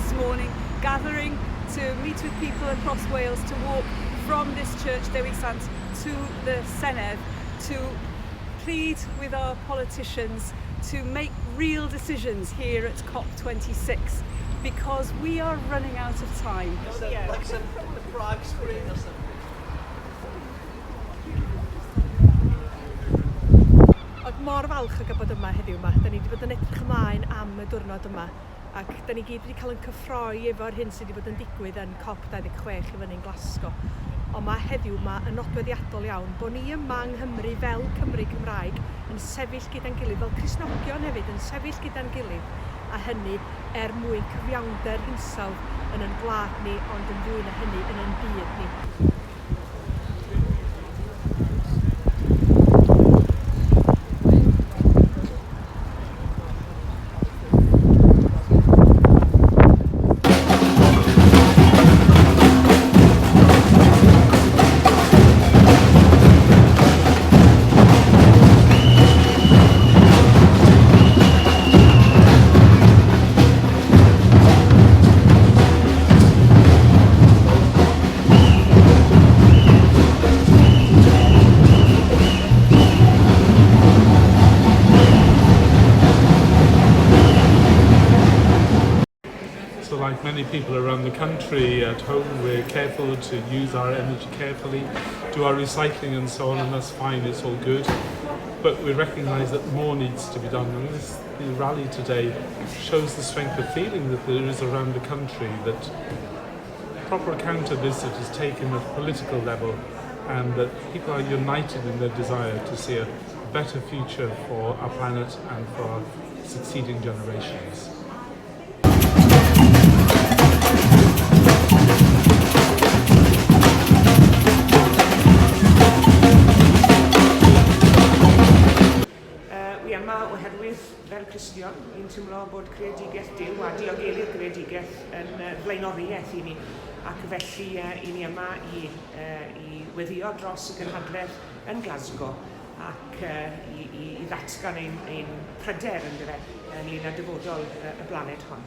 this morning, gathering to meet with people across Wales to walk from this church, Llais Cymru, to the Senedd, to plead with our politicians to make real decisions here at COP26, because we are running out of time. Like some Prague Spring or something. Ac mor falch ag bod yma heddiw yma. Da ni wedi bod yn edrych ymlaen am y diwrnod yma. Ac da ni gyd wedi cael yn cyffroi efo'r hyn sydd wedi bod yn digwydd yn COP26 i fyny'n Glasgow. Ond mae heddiw yma yn nodweddiadol iawn bod ni yma yng Nghymru fel Cymru Cymraeg yn sefyll gyda'n gilydd, fel Cristnogion hefyd yn sefyll gyda'n gilydd, a hynny mwyn gyfiawnder hinsawdd yn ein gwlad ni, ond yn fwy na hynny yn ein byd ni. So like many people around the country, at home we're careful to use our energy carefully, do our recycling and so on, and that's fine, it's all good. But we recognise that more needs to be done. And the rally today shows the strength of feeling that there is around the country, that proper account of this is taken at political level, and that people are united in their desire to see a better future for our planet and for our succeeding generations. Yma oherwydd fel Cristion, ni'n teimlo bod creadigaeth Duw a diogelu'r creadigaeth yn flaenoriaeth i ni, ac felly i ni yma i weddio dros y gynhadledd yn Glasgow ac i ddatgan ein pryder ynglyn â dyfodol y blaned hon.